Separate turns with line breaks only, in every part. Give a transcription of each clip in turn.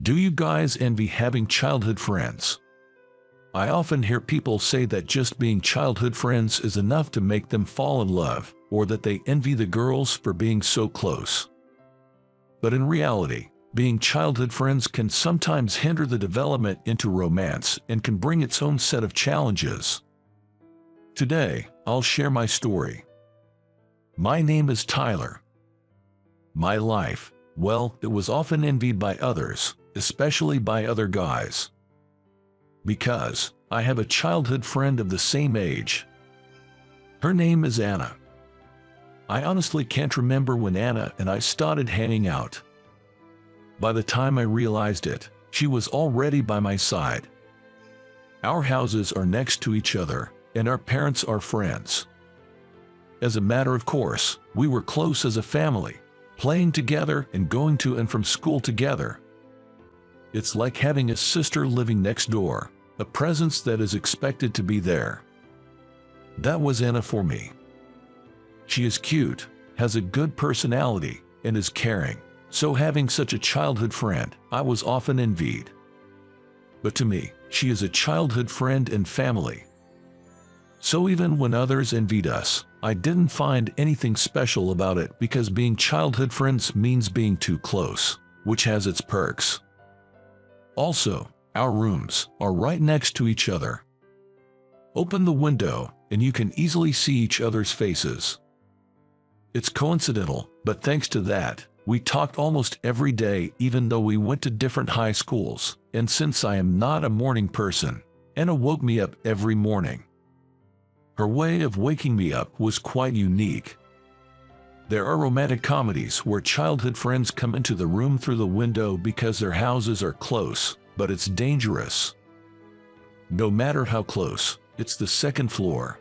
Do you guys envy having childhood friends? I often hear people say that just being childhood friends is enough to make them fall in love, or that they envy the girls for being so close. But in reality, being childhood friends can sometimes hinder the development into romance and can bring its own set of challenges. Today, I'll share my story. My name is Tyler. My life, well, it was often envied by others, especially by other guys. Because I have a childhood friend of the same age. Her name is Anna. I honestly can't remember when Anna and I started hanging out. By the time I realized it, she was already by my side. Our houses are next to each other, and our parents are friends. As a matter of course, we were close as a family, playing together and going to and from school together. It's like having a sister living next door, a presence that is expected to be there. That was Anna for me. She is cute, has a good personality, and is caring, so having such a childhood friend, I was often envied. But to me, she is a childhood friend and family. So even when others envied us, I didn't find anything special about it because being childhood friends means being too close, which has its perks. Also, our rooms are right next to each other. Open the window, and you can easily see each other's faces. It's coincidental, but thanks to that, we talked almost every day even though we went to different high schools, and since I am not a morning person, Anna woke me up every morning. Her way of waking me up was quite unique. There are romantic comedies where childhood friends come into the room through the window because their houses are close, but it's dangerous. No matter how close, it's the second floor.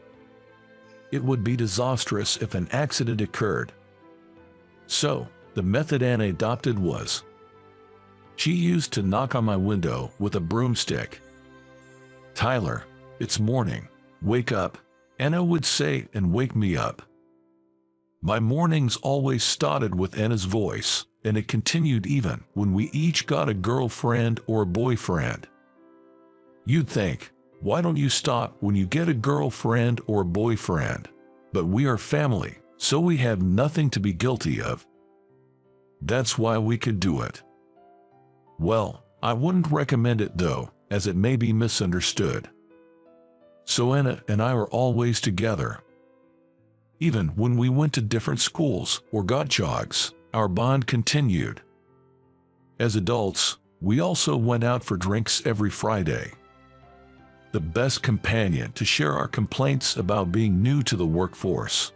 It would be disastrous if an accident occurred. So, the method Anna adopted was, she used to knock on my window with a broomstick. "Tyler, it's morning. Wake up," Anna would say and wake me up. My mornings always started with Anna's voice, and it continued even when we each got a girlfriend or a boyfriend. You'd think, why don't you stop when you get a girlfriend or a boyfriend? But we are family, so we have nothing to be guilty of. That's why we could do it. Well, I wouldn't recommend it though, as it may be misunderstood. So Anna and I were always together. Even when we went to different schools or got jogs, our bond continued. As adults, we also went out for drinks every Friday. The best companion to share our complaints about being new to the workforce.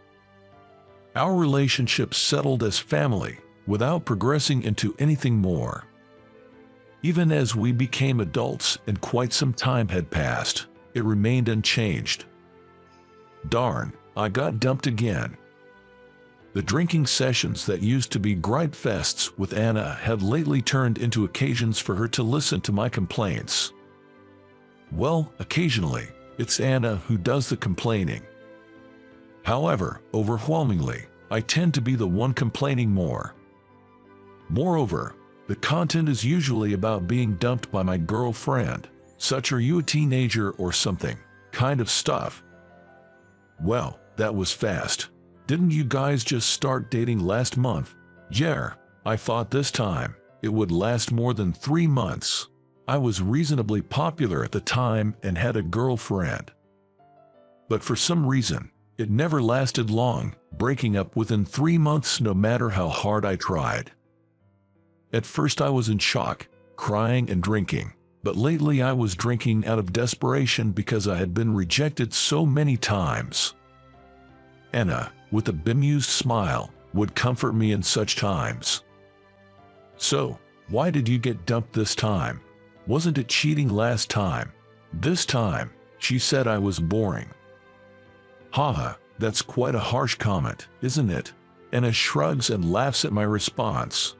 Our relationship settled as family without progressing into anything more. Even as we became adults and quite some time had passed, it remained unchanged. Darn, I got dumped again. The drinking sessions that used to be gripe fests with Anna had lately turned into occasions for her to listen to my complaints. Well, occasionally, it's Anna who does the complaining. However, overwhelmingly, I tend to be the one complaining more. Moreover, the content is usually about being dumped by my girlfriend, such "are you a teenager or something" kind of stuff. Well, that was fast. Didn't you guys just start dating last month? Yeah, I thought this time it would last more than 3 months. I was reasonably popular at the time and had a girlfriend. But for some reason, it never lasted long, breaking up within 3 months no matter how hard I tried. At first I was in shock, crying and drinking, but lately I was drinking out of desperation because I had been rejected so many times. Anna, with a bemused smile, would comfort me in such times. "So, why did you get dumped this time? Wasn't it cheating last time? This time," she said, "I was boring." Haha, that's quite a harsh comment, isn't it? Anna shrugs and laughs at my response.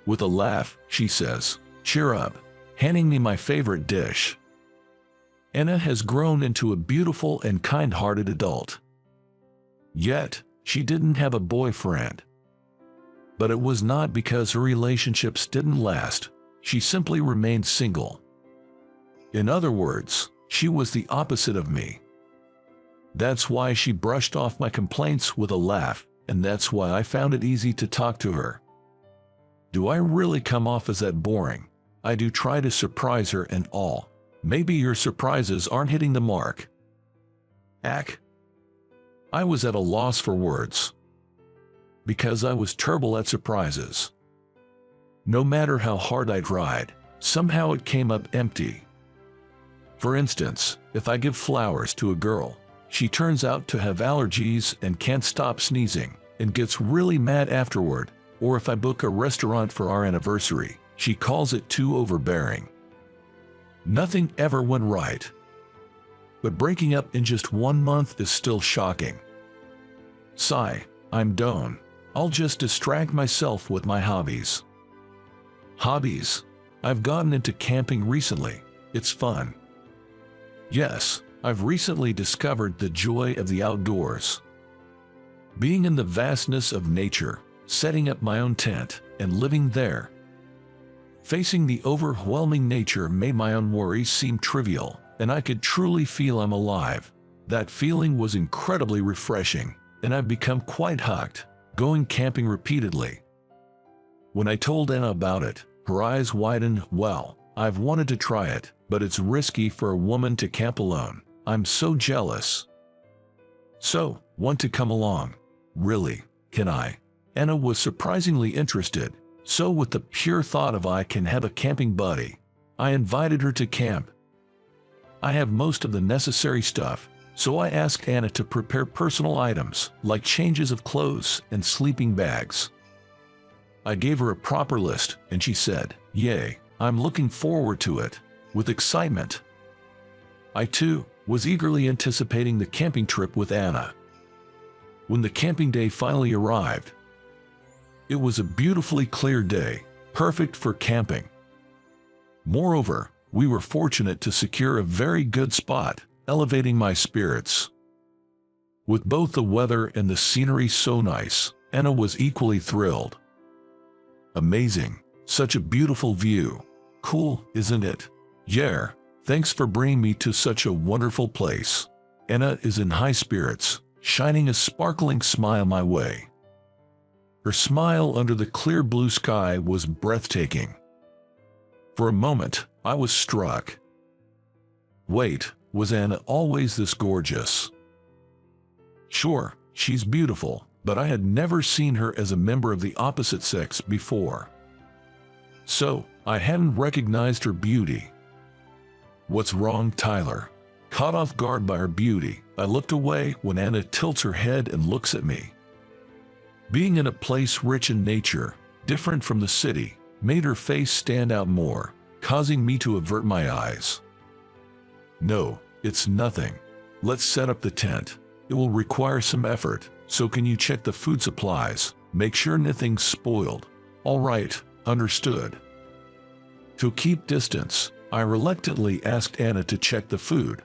With a laugh, she says, "Cheer up," handing me my favorite dish. Anna has grown into a beautiful and kind-hearted adult. Yet, she didn't have a boyfriend. But it was not because her relationships didn't last. she simply remained single. In other words, she was the opposite of me. That's why she brushed off my complaints with a laugh, and that's why I found it easy to talk to her. Do I really come off as that boring? I do try to surprise her and all. Maybe your surprises aren't hitting the mark. Ack. I was at a loss for words. Because I was terrible at surprises. No matter how hard I tried, somehow it came up empty. For instance, if I give flowers to a girl, she turns out to have allergies and can't stop sneezing, and gets really mad afterward. Or if I book a restaurant for our anniversary, she calls it too overbearing. Nothing ever went right. But breaking up in just 1 month is still shocking. Sigh, I'm done. I'll just distract myself with my hobbies. Hobbies. I've gotten into camping recently. It's fun. Yes, I've recently discovered the joy of the outdoors. Being in the vastness of nature, setting up my own tent, and living there. Facing the overwhelming nature made my own worries seem trivial, and I could truly feel I'm alive. That feeling was incredibly refreshing, and I've become quite hooked, going camping repeatedly. When I told Anna about it, her eyes widened. Well, I've wanted to try it, but it's risky for a woman to camp alone. I'm so jealous. So, want to come along? Really, can I? Anna was surprisingly interested, so with the pure thought of I can have a camping buddy, I invited her to camp. I have most of the necessary stuff, so I asked Anna to prepare personal items like changes of clothes and sleeping bags. I gave her a proper list, and she said, "Yay, I'm looking forward to it," with excitement. I too was eagerly anticipating the camping trip with Anna. When the camping day finally arrived, it was a beautifully clear day, perfect for camping. Moreover, we were fortunate to secure a very good spot, elevating my spirits. With both the weather and the scenery so nice, Anna was equally thrilled. Amazing, such a beautiful view. Cool, isn't it? Yeah, thanks for bringing me to such a wonderful place. Anna is in high spirits, shining a sparkling smile my way. Her smile under the clear blue sky was breathtaking. For a moment, I was struck. Wait, was Anna always this gorgeous? Sure, she's beautiful, but I had never seen her as a member of the opposite sex before. So, I hadn't recognized her beauty. What's wrong, Tyler? Caught off guard by her beauty, I looked away when Anna tilts her head and looks at me. Being in a place rich in nature, different from the city, made her face stand out more, causing me to avert my eyes. No, it's nothing. Let's set up the tent. It will require some effort, so can you check the food supplies, make sure nothing's spoiled? All right, understood. To keep distance, I reluctantly asked Anna to check the food.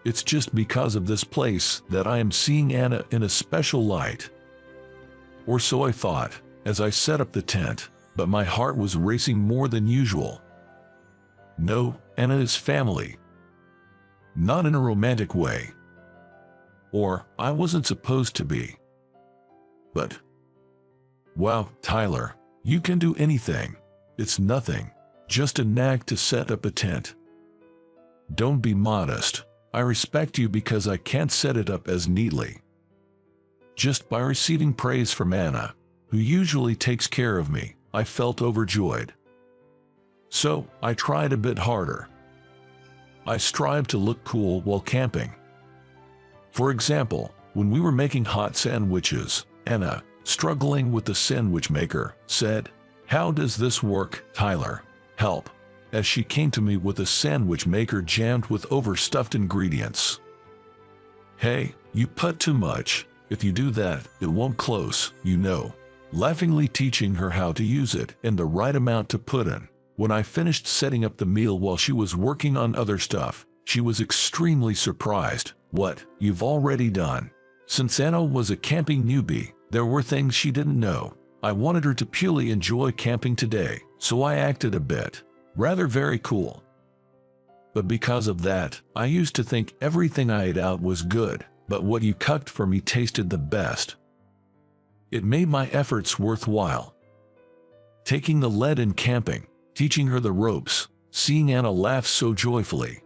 It's just because of this place that I am seeing Anna in a special light. Or so I thought, as I set up the tent, but my heart was racing more than usual. No, Anna is family. Not in a romantic way. Or, I wasn't supposed to be. But, wow, Tyler, you can do anything. It's nothing, just a knack to set up a tent. Don't be modest. I respect you because I can't set it up as neatly. Just by receiving praise from Anna, who usually takes care of me, I felt overjoyed. So, I tried a bit harder. I strived to look cool while camping. For example, when we were making hot sandwiches, Anna, struggling with the sandwich maker, said, "How does this work, Tyler? Help," as she came to me with a sandwich maker jammed with overstuffed ingredients. "Hey, you put too much. If you do that, it won't close, you know." Laughingly teaching her how to use it and the right amount to put in. When I finished setting up the meal while she was working on other stuff, she was extremely surprised. "What, you've already done?" Since Anna was a camping newbie, there were things she didn't know. I wanted her to purely enjoy camping today, so I acted a bit, rather very cool. But because of that, I used to think everything I ate out was good, but what you cooked for me tasted the best. It made my efforts worthwhile. Taking the lead in camping, teaching her the ropes, seeing Anna laugh so joyfully.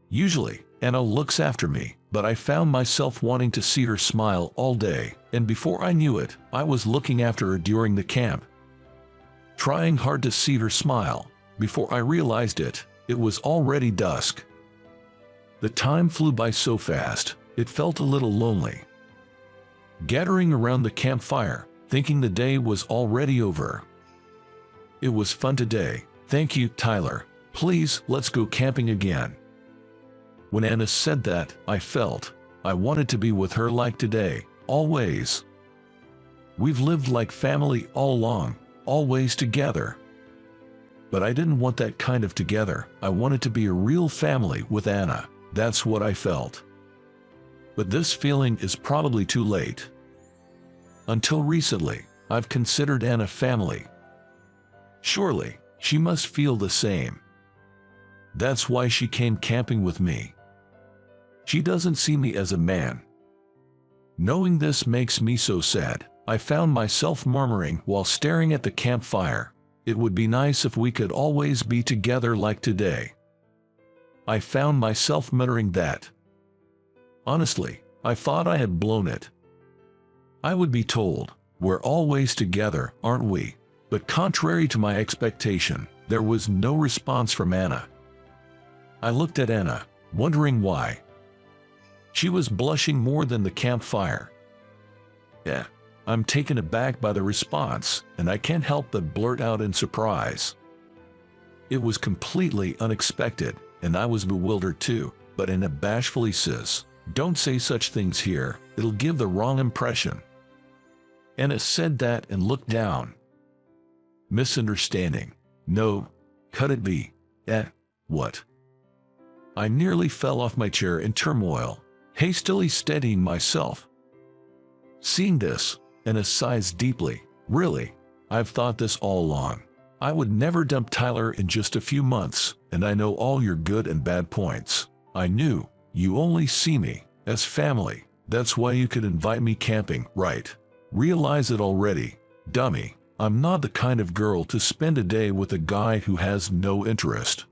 Usually, Anna looks after me, but I found myself wanting to see her smile all day, and before I knew it, I was looking after her during the camp. Trying hard to see her smile. Before I realized it, it was already dusk. The time flew by so fast, it felt a little lonely. Gathering around the campfire, thinking the day was already over. It was fun today, thank you, Tyler. Please, let's go camping again. When Anna said that, I felt I wanted to be with her like today, always. We've lived like family all along, always together. But I didn't want that kind of together. I wanted to be a real family with Anna. That's what I felt. But this feeling is probably too late. Until recently, I've considered Anna family. Surely, she must feel the same. That's why she came camping with me. She doesn't see me as a man. Knowing this makes me so sad. I found myself murmuring while staring at the campfire. It would be nice if we could always be together like today. I found myself muttering that. Honestly, I thought I had blown it. I would be told, we're always together, aren't we? But contrary to my expectation, there was no response from Anna. I looked at Anna, wondering why. She was blushing more than the campfire. I'm taken aback by the response, and I can't help but blurt out in surprise. It was completely unexpected, and I was bewildered too, but Anna bashfully says, "Don't say such things here, it'll give the wrong impression." Anna said that and looked down. Misunderstanding. No, could it be? What? I nearly fell off my chair in turmoil, hastily steadying myself. Seeing this, Anna sighs deeply. Really, I've thought this all along. I would never dump Tyler in just a few months, and I know all your good and bad points. I knew you only see me as family. That's why you could invite me camping, right? Realize it already, dummy. I'm not the kind of girl to spend a day with a guy who has no interest.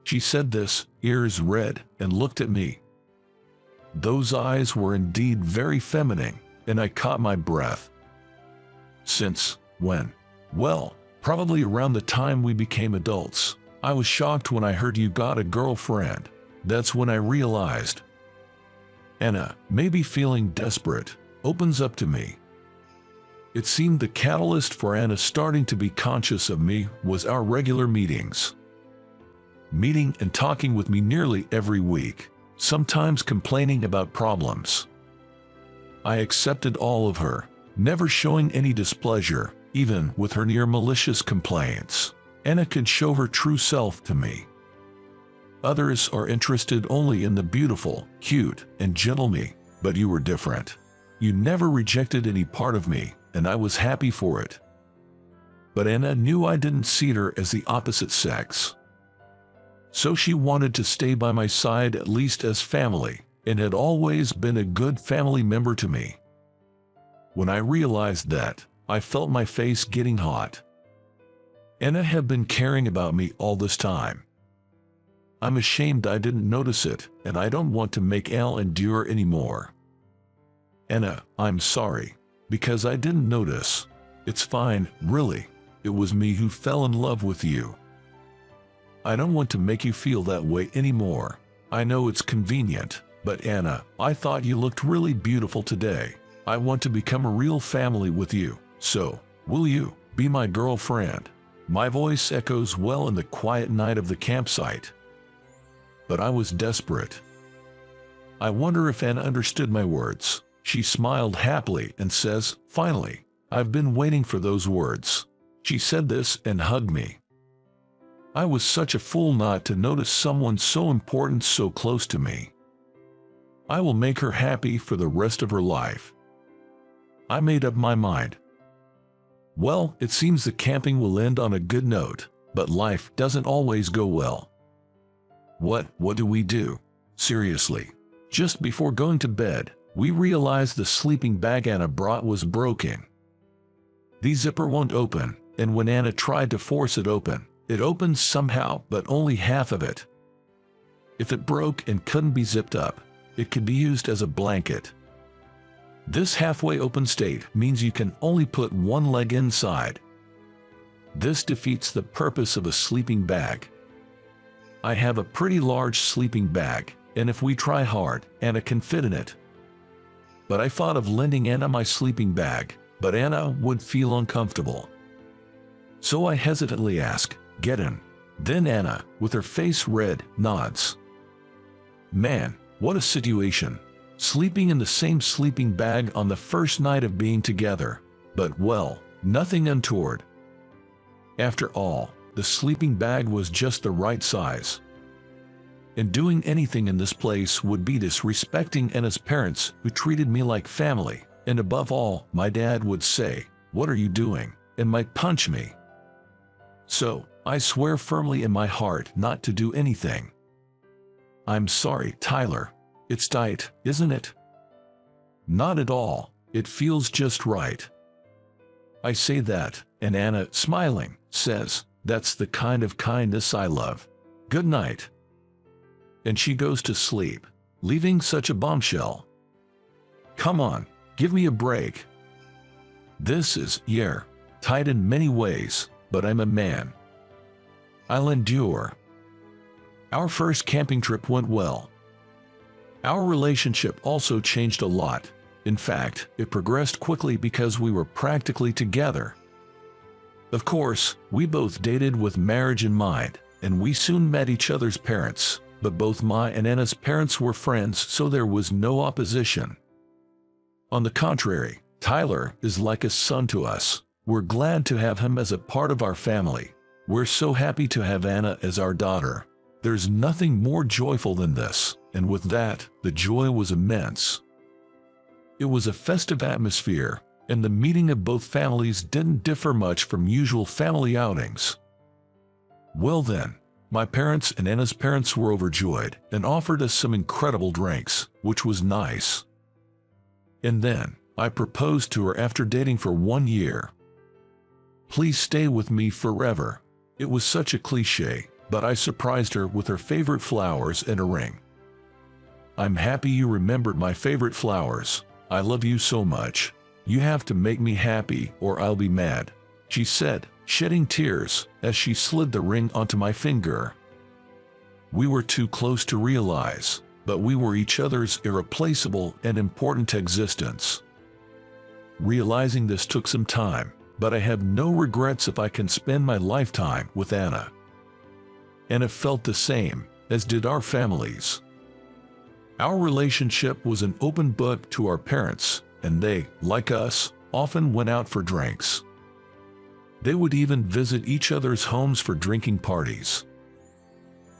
She said this, ears red, and looked at me. Those eyes were indeed very feminine, and I caught my breath. Since when? Well, probably around the time we became adults. I was shocked when I heard you got a girlfriend. That's when I realized. Anna, maybe feeling desperate, opens up to me. It seemed the catalyst for Anna starting to be conscious of me was our regular meetings. Meeting and talking with me nearly every week, sometimes complaining about problems. I accepted all of her, never showing any displeasure, even with her near malicious complaints. Anna could show her true self to me. Others are interested only in the beautiful, cute, and gentle me, but you were different. You never rejected any part of me, and I was happy for it. But Anna knew I didn't see her as the opposite sex. So she wanted to stay by my side at least as family, and had always been a good family member to me. When I realized that, I felt my face getting hot. Anna had been caring about me all this time. I'm ashamed I didn't notice it, and I don't want to make Elle endure anymore. Anna, I'm sorry, because I didn't notice. It's fine, really. It was me who fell in love with you. I don't want to make you feel that way anymore. I know it's convenient, but Anna, I thought you looked really beautiful today. I want to become a real family with you, so, will you be my girlfriend? My voice echoes well in the quiet night of the campsite. But I was desperate. I wonder if Anna understood my words. She smiled happily and says, "Finally, I've been waiting for those words." She said this and hugged me. I was such a fool not to notice someone so important so close to me. I will make her happy for the rest of her life. I made up my mind. Well, it seems the camping will end on a good note, but life doesn't always go well. What do we do? Seriously. Just before going to bed, we realized the sleeping bag Anna brought was broken. The zipper won't open, and when Anna tried to force it opens somehow, but only half of it. If it broke and couldn't be zipped up, it could be used as a blanket. This halfway open state means you can only put one leg inside. This defeats the purpose of a sleeping bag. I have a pretty large sleeping bag, and if we try hard, Anna can fit in it. But I thought of lending Anna my sleeping bag, but Anna would feel uncomfortable. So I hesitantly ask, "Get in." Then Anna, with her face red, nods. Man, what a situation. Sleeping in the same sleeping bag on the first night of being together. But well, nothing untoward. After all, the sleeping bag was just the right size. And doing anything in this place would be disrespecting Anna's parents, who treated me like family, and above all, my dad would say, "What are you doing?" and might punch me. So, I swear firmly in my heart not to do anything. I'm sorry, Tyler. It's tight, isn't it? Not at all. It feels just right. I say that, and Anna, smiling, says, "That's the kind of kindness I love. Good night." And she goes to sleep, leaving such a bombshell. Come on, give me a break. This is, tight in many ways, but I'm a man. I'll endure. Our first camping trip went well. Our relationship also changed a lot. In fact, it progressed quickly because we were practically together. Of course, we both dated with marriage in mind, and we soon met each other's parents, but both my and Anna's parents were friends, so there was no opposition. On the contrary, Tyler is like a son to us. We're glad to have him as a part of our family. We're so happy to have Anna as our daughter. There's nothing more joyful than this, and with that, the joy was immense. It was a festive atmosphere, and the meeting of both families didn't differ much from usual family outings. Well then, my parents and Anna's parents were overjoyed and offered us some incredible drinks, which was nice. And then, I proposed to her after dating for 1 year. Please stay with me forever. It was such a cliché, but I surprised her with her favorite flowers and a ring. I'm happy you remembered my favorite flowers. I love you so much. You have to make me happy or I'll be mad, she said, shedding tears as she slid the ring onto my finger. We were too close to realize, but we were each other's irreplaceable and important existence. Realizing this took some time, but I have no regrets if I can spend my lifetime with Anna. Anna felt the same, as did our families. Our relationship was an open book to our parents, and they, like us, often went out for drinks. They would even visit each other's homes for drinking parties.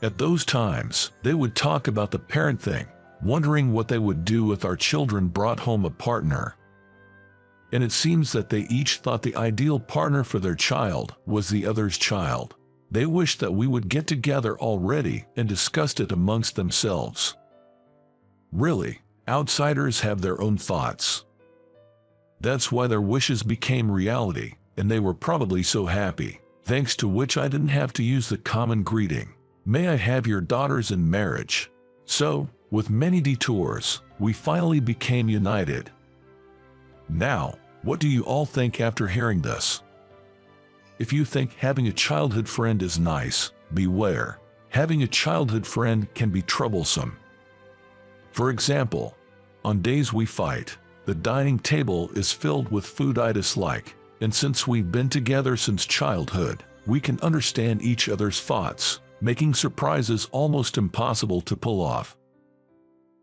At those times, they would talk about the parent thing, wondering what they would do if our children brought home a partner. And it seems that they each thought the ideal partner for their child was the other's child. They wished that we would get together already and discussed it amongst themselves. Really, outsiders have their own thoughts. That's why their wishes became reality, and they were probably so happy, thanks to which I didn't have to use the common greeting, "May I have your daughters in marriage?" So, with many detours, we finally became united. Now, what do you all think after hearing this? If you think having a childhood friend is nice, beware. Having a childhood friend can be troublesome. For example, on days we fight, the dining table is filled with food I dislike, and since we've been together since childhood, we can understand each other's thoughts, making surprises almost impossible to pull off.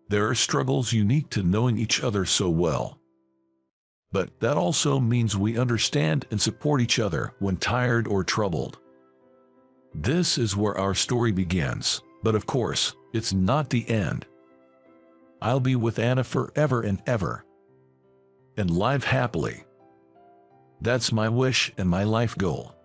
There are struggles unique to knowing each other so well. But that also means we understand and support each other when tired or troubled. This is where our story begins, but of course, it's not the end. I'll be with Anna forever and ever, and live happily. That's my wish and my life goal.